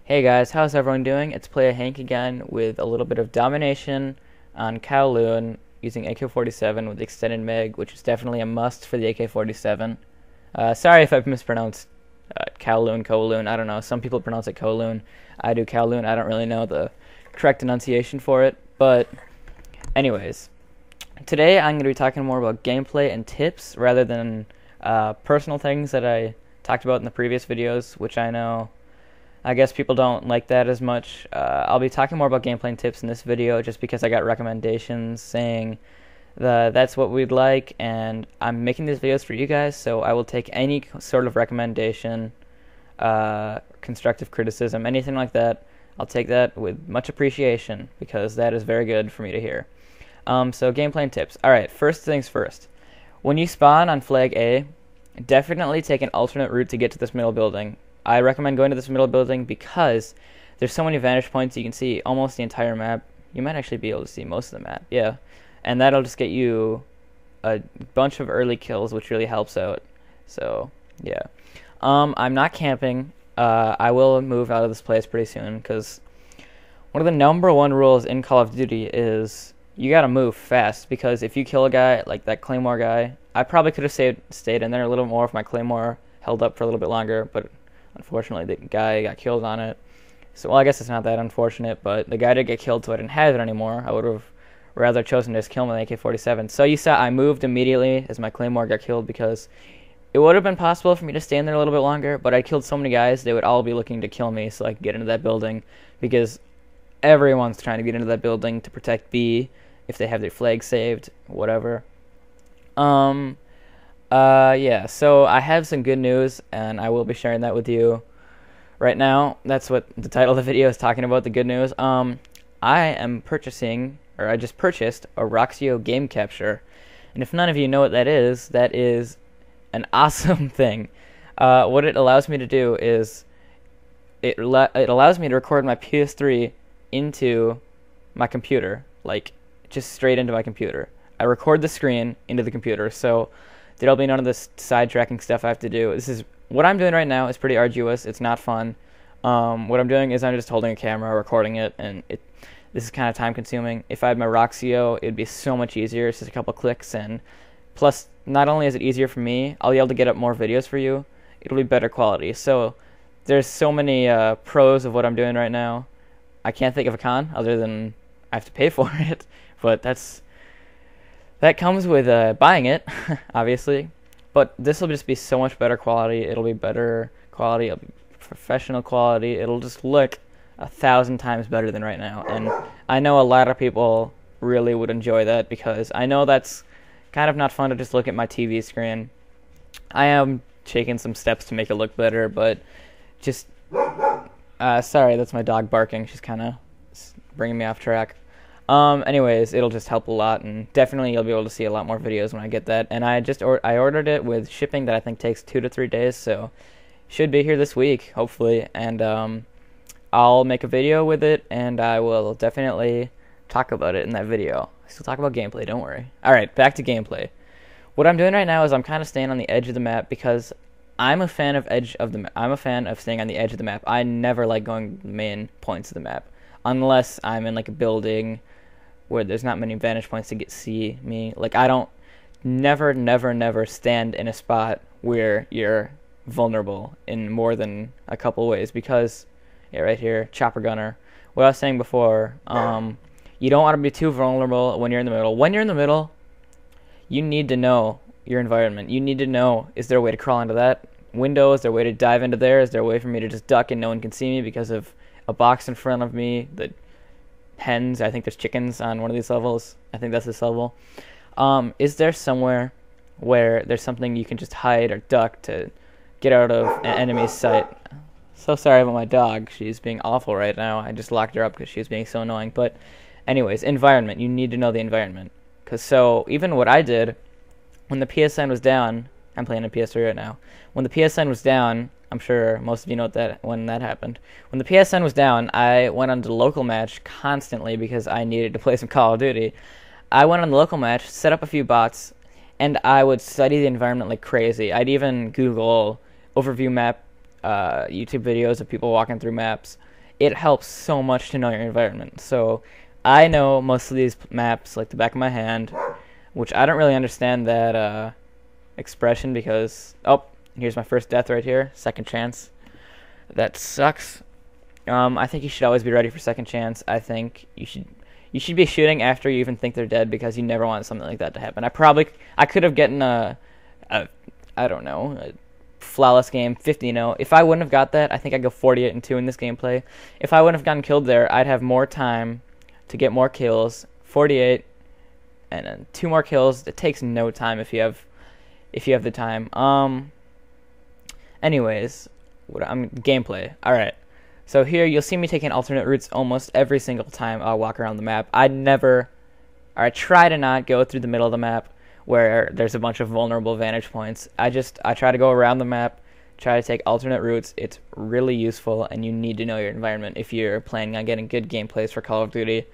Hey guys, how's everyone doing? It's Playa Hank again with a little bit of domination on Kowloon using AK-47 with extended mag, which is definitely a must for the AK-47. Sorry if I've mispronounced Kowloon. I don't know. Some people pronounce it Kowloon. I do Kowloon. I don't really know the correct enunciation for it. But anyways, today I'm going to be talking more about gameplay and tips rather than personal things that I talked about in the previous videos, which I guess people don't like that as much. I'll be talking more about gameplay and tips in this video just because I got recommendations saying that's what we'd like, and I'm making these videos for you guys, so I will take any sort of recommendation, constructive criticism, anything like that. I'll take that with much appreciation because that is very good for me to hear. So gameplay and tips. Alright, first things first. When you spawn on flag A, definitely take an alternate route to get to this middle building. I recommend going to this middle building because there's so many vantage points you can see almost the entire map. You might actually be able to see most of the map, yeah. And that'll just get you a bunch of early kills, which really helps out. So, yeah. I'm not camping. I will move out of this place pretty soon because one of the #1 rules in Call of Duty is you gotta move fast, because if you kill a guy like that Claymore guy, I probably could have stayed in there a little more if my Claymore held up for a little bit longer, but unfortunately, the guy got killed on it. So, well, I guess it's not that unfortunate, but the guy did get killed, so I didn't have it anymore. I would have rather chosen to just kill him with AK-47. So you saw I moved immediately as my Claymore got killed because it would have been possible for me to stay in there a little bit longer, but I killed so many guys, they would all be looking to kill me so I could get into that building, because everyone's trying to get into that building to protect B if they have their flag saved, whatever. Yeah, so I have some good news, and I will be sharing that with you right now. That's what the title of the video is talking about, the good news. I just purchased a Roxio game capture, and if none of you know what that is an awesome thing. What it allows me to do is it allows me to record my PS3 into my computer, like just straight into my computer. I record the screen into the computer, so there'll be none of this sidetracking stuff I have to do. What I'm doing right now is pretty arduous. It's not fun. What I'm doing is I'm just holding a camera, recording it, and this is kind of time consuming. If I had my Roxio, it'd be so much easier. It's just a couple clicks, and plus, not only is it easier for me, I'll be able to get up more videos for you. It'll be better quality. So there's so many pros of what I'm doing right now. I can't think of a con other than I have to pay for it, but that comes with buying it, obviously. But this will just be so much better quality. It'll be better quality. It'll be professional quality. It'll just look 1,000 times better than right now. And I know a lot of people really would enjoy that, because I know that's kind of not fun to just look at my TV screen. I am taking some steps to make it look better, but just... sorry, that's my dog barking. She's kind of bringing me off track. Anyways, it'll just help a lot, and definitely you'll be able to see a lot more videos when I get that. And I ordered it with shipping that I think takes 2 to 3 days, so should be here this week, hopefully. And I'll make a video with it, and I will definitely talk about it in that video. I still talk about gameplay, don't worry. Alright, back to gameplay. What I'm doing right now is I'm kind of staying on the edge of the map because I'm a fan of staying on the edge of the map. I never like going to the main points of the map unless I'm in like a building where there's not many vantage points to see me. Like, I don't never stand in a spot where you're vulnerable in more than a couple ways, because yeah, right here, chopper gunner. What I was saying before, you don't want to be too vulnerable when you're in the middle. When you're in the middle, you need to know your environment. You need to know, is there a way to crawl into that window? Is there a way to dive into there? Is there a way for me to just duck and no one can see me because of a box in front of me? The hens, I think there's chickens on one of these levels. I think that's this level. Is there somewhere where there's something you can just hide or duck to get out of an enemy's sight? So sorry about my dog. She's being awful right now. I just locked her up because she's being so annoying. But anyways, environment. You need to know the environment. So even what I did, when the PSN was down, I'm playing a PS3 right now. When the PSN was down, I'm sure most of you know when that happened. When the PSN was down, I went on to the local match constantly because I needed to play some Call of Duty. I went on the local match, set up a few bots, and I would study the environment like crazy. I'd even Google overview map YouTube videos of people walking through maps, it helps so much to know your environment. So I know most of these maps like the back of my hand, which I don't really understand that expression because, oh, here's my first death right here, second chance. That sucks. I think you should always be ready for second chance. I think you should be shooting after you even think they're dead because you never want something like that to happen. I could have gotten I don't know, a flawless game, 50-0. If I wouldn't have got that, I think I'd go 48-2 in this gameplay. If I wouldn't have gotten killed there, I'd have more time to get more kills. 48 and then 2 more kills. It takes no time if you have the time. Anyways, gameplay. All right. So here you'll see me taking alternate routes almost every single time I walk around the map. I try to not go through the middle of the map where there's a bunch of vulnerable vantage points. I try to go around the map, try to take alternate routes. It's really useful, and you need to know your environment if you're planning on getting good gameplays for Call of Duty,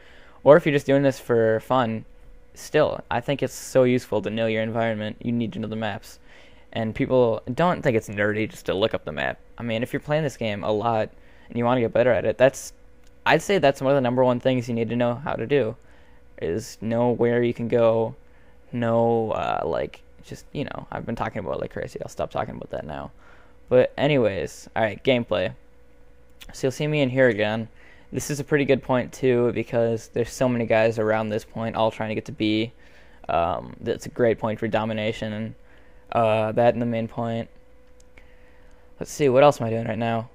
or if you're just doing this for fun. Still, I think it's so useful to know your environment. You need to know the maps. And people don't think it's nerdy just to look up the map. I mean, if you're playing this game a lot and you want to get better at it, I'd say that's one of the number one things you need to know how to do, is know where you can go, know, I've been talking about it like crazy. I'll stop talking about that now. But anyways, alright, gameplay. So you'll see me in here again. This is a pretty good point too because there's so many guys around this point all trying to get to B. That's a great point for domination, and that in the main point. Let's see, what else am I doing right now?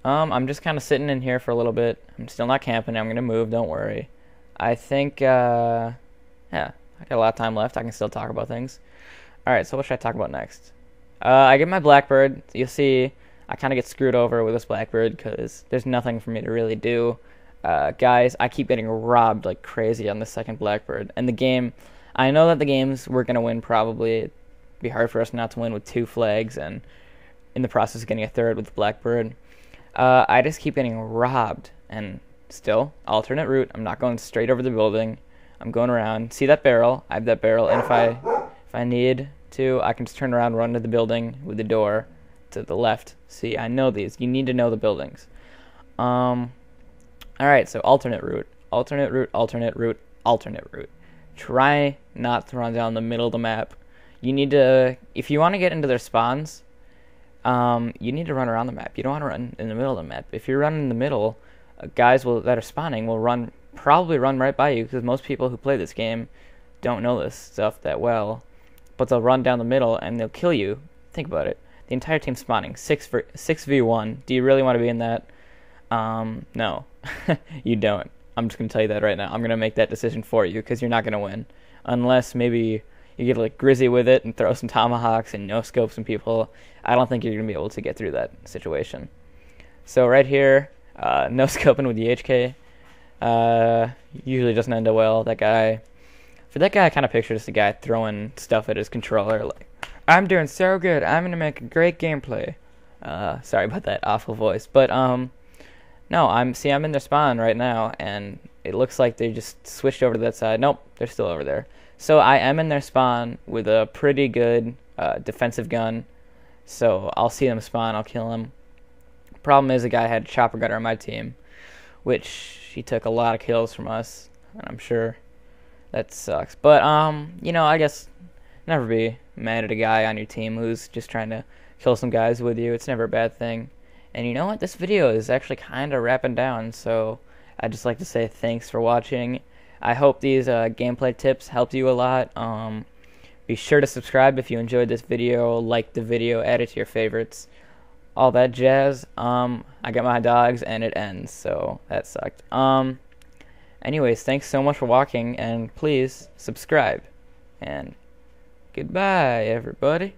I'm just kind of sitting in here for a little bit. I'm still not camping. I'm going to move, don't worry. I think, yeah, I got a lot of time left. I can still talk about things. Alright, so what should I talk about next? I get my Blackbird. You'll see I kind of get screwed over with this Blackbird because there's nothing for me to really do. Guys, I keep getting robbed like crazy on the second Blackbird. And the game, I know that the games we're going to win probably. It'd be hard for us not to win with 2 flags and in the process of getting a third with the Blackbird. I just keep getting robbed. And still, alternate route. I'm not going straight over the building. I'm going around. See that barrel? I have that barrel. And if I need to, I can just turn around, run to the building with the door to the left. See, I know these. You need to know the buildings. Alright, so alternate route. Alternate route, alternate route, alternate route. Try not to run down the middle of the map. You need to, if you want to get into their spawns, you need to run around the map. You don't want to run in the middle of the map. If you're running in the middle, guys that are spawning will probably run right by you because most people who play this game don't know this stuff that well. But they'll run down the middle and they'll kill you. Think about it. The entire team's spawning. 6v1. Do you really want to be in that? No. You don't. I'm just going to tell you that right now. I'm going to make that decision for you because you're not going to win. Unless maybe you get like Grizzy with it and throw some tomahawks and no-scope some people. I don't think you're going to be able to get through that situation. So right here, no-scoping with the HK. Usually doesn't end well. That guy, I kind of picture just a guy throwing stuff at his controller like, I'm doing so good, I'm gonna make a great gameplay. Sorry about that awful voice, but no, I'm in their spawn right now, and it looks like they just switched over to that side. Nope, they're still over there. So I am in their spawn with a pretty good defensive gun. So I'll see them spawn, I'll kill them. Problem is, a guy had a chopper gunner on my team, which he took a lot of kills from us, and I'm sure that sucks. But I guess never be mad at a guy on your team who's just trying to kill some guys with you. It's never a bad thing. And you know what? This video is actually kind of wrapping down, so I'd just like to say thanks for watching. I hope these gameplay tips helped you a lot. Be sure to subscribe if you enjoyed this video, like the video, add it to your favorites, all that jazz. I got my dogs and it ends, so that sucked. Anyways, thanks so much for watching, and please subscribe. And goodbye, everybody.